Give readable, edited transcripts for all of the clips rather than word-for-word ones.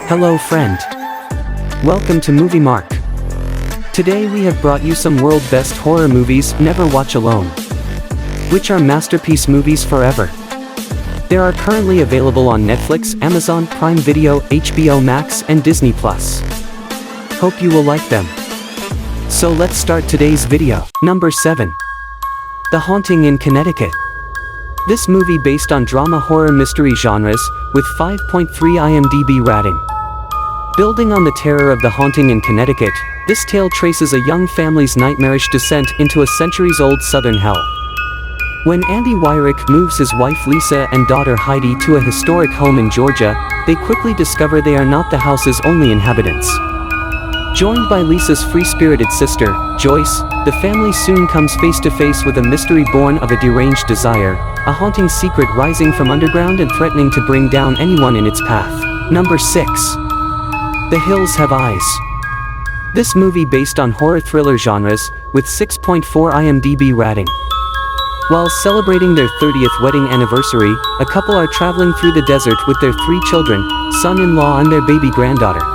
Hello friend. Welcome to MovieMark. Today we have brought you some world best horror movies never watch alone, which are masterpiece movies forever. They are currently available on Netflix, Amazon Prime Video, HBO Max and Disney+. Hope you will like them. So let's start today's video. Number 7. The Haunting in Connecticut. This movie based on drama horror mystery genres, with 5.3 IMDb rating. Building on the terror of The Haunting in Connecticut, this tale traces a young family's nightmarish descent into a centuries-old southern hell. When Andy Wyrick moves his wife Lisa and daughter Heidi to a historic home in Georgia, they quickly discover they are not the house's only inhabitants. Joined by Lisa's free-spirited sister, Joyce, the family soon comes face-to-face with a mystery born of a deranged desire, a haunting secret rising from underground and threatening to bring down anyone in its path. Number 6. The Hills Have Eyes. This movie based on horror thriller genres, with 6.4 IMDb rating. While celebrating their 30th wedding anniversary, a couple are traveling through the desert with their 3 children, son-in-law and their baby granddaughter.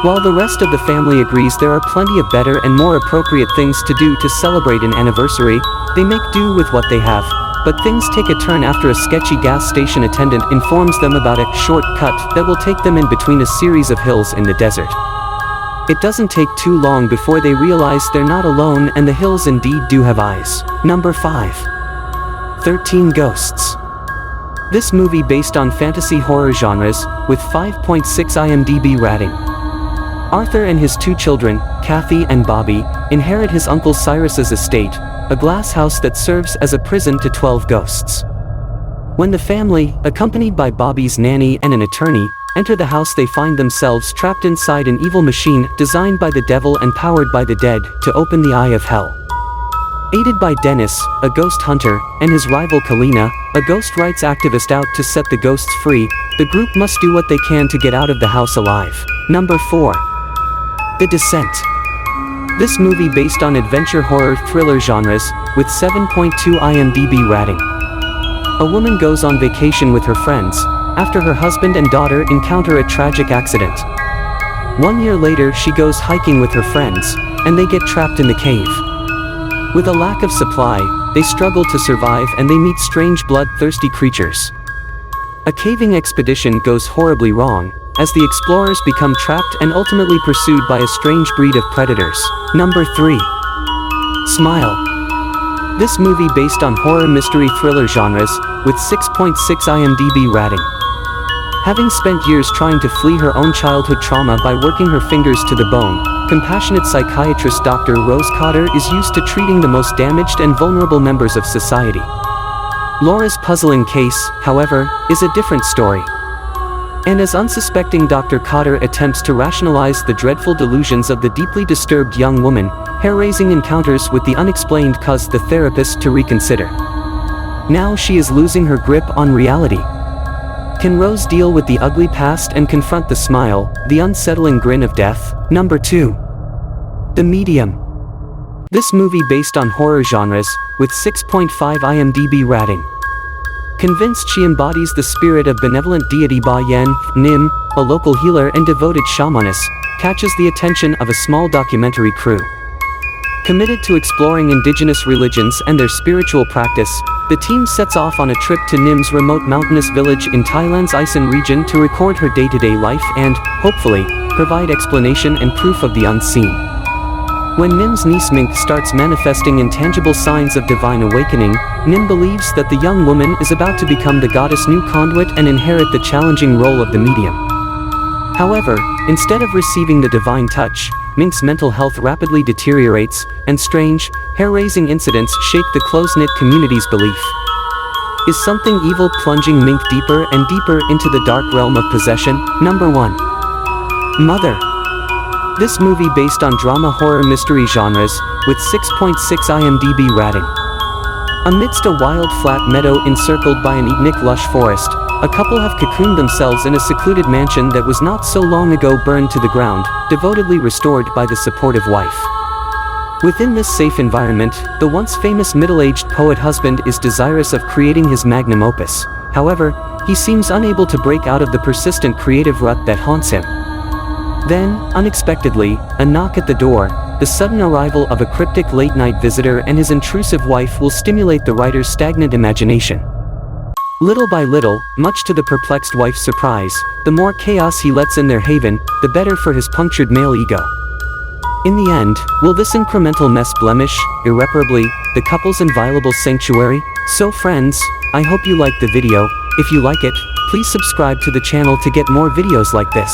While the rest of the family agrees there are plenty of better and more appropriate things to do to celebrate an anniversary, they make do with what they have. But things take a turn after a sketchy gas station attendant informs them about a shortcut that will take them in between a series of hills in the desert. It doesn't take too long before they realize they're not alone and the hills indeed do have eyes. Number 5. 13 Ghosts. This movie based on fantasy horror genres, with 5.6 IMDb rating. Arthur and his 2 children, Kathy and Bobby, inherit his uncle Cyrus's estate, a glass house that serves as a prison to 12 ghosts. When the family, accompanied by Bobby's nanny and an attorney, enter the house, they find themselves trapped inside an evil machine designed by the devil and powered by the dead to open the eye of hell. Aided by Dennis, a ghost hunter, and his rival Kalina, a ghost rights activist out to set the ghosts free, the group must do what they can to get out of the house alive. Number 4. The Descent. This movie based on adventure horror thriller genres, with 7.2 IMDb rating. A woman goes on vacation with her friends, after her husband and daughter encounter a tragic accident. 1 year later she goes hiking with her friends, and they get trapped in the cave. With a lack of supply, they struggle to survive and they meet strange bloodthirsty creatures. A caving expedition goes horribly wrong, as the explorers become trapped and ultimately pursued by a strange breed of predators. Number 3. Smile. This movie based on horror mystery thriller genres, with 6.6 IMDb rating. Having spent years trying to flee her own childhood trauma by working her fingers to the bone, compassionate psychiatrist Dr. Rose Cotter is used to treating the most damaged and vulnerable members of society. Laura's puzzling case, however, is a different story. And as unsuspecting Dr. Cotter attempts to rationalize the dreadful delusions of the deeply disturbed young woman, hair-raising encounters with the unexplained cause the therapist to reconsider. Now she is losing her grip on reality. Can Rose deal with the ugly past and confront the smile, the unsettling grin of death? Number 2. The Medium. This movie based on horror genres, with 6.5 IMDb rating. Convinced she embodies the spirit of benevolent deity Ba Yen, Nim, a local healer and devoted shamaness, catches the attention of a small documentary crew. Committed to exploring indigenous religions and their spiritual practice, the team sets off on a trip to Nim's remote mountainous village in Thailand's Isan region to record her day-to-day life and, hopefully, provide explanation and proof of the unseen. When Nim's niece Mink starts manifesting intangible signs of divine awakening, Nim believes that the young woman is about to become the goddess' new conduit and inherit the challenging role of the medium. However, instead of receiving the divine touch, Mink's mental health rapidly deteriorates, and strange, hair-raising incidents shake the close-knit community's belief. Is something evil plunging Mink deeper and deeper into the dark realm of possession? Number 1. Mother. This movie based on drama horror mystery genres, with 6.6 IMDb rating. Amidst a wild flat meadow encircled by an Edenic lush forest, a couple have cocooned themselves in a secluded mansion that was not so long ago burned to the ground, devotedly restored by the supportive wife. Within this safe environment, the once famous middle-aged poet husband is desirous of creating his magnum opus. However, He seems unable to break out of the persistent creative rut that haunts him. Then, unexpectedly, a knock at the door, the sudden arrival of a cryptic late-night visitor and his intrusive wife will stimulate the writer's stagnant imagination. Little by little, much to the perplexed wife's surprise, the more chaos he lets in their haven, the better for his punctured male ego. In the end, will this incremental mess blemish, irreparably, the couple's inviolable sanctuary? So friends, I hope you liked the video. If you like it, please subscribe to the channel to get more videos like this.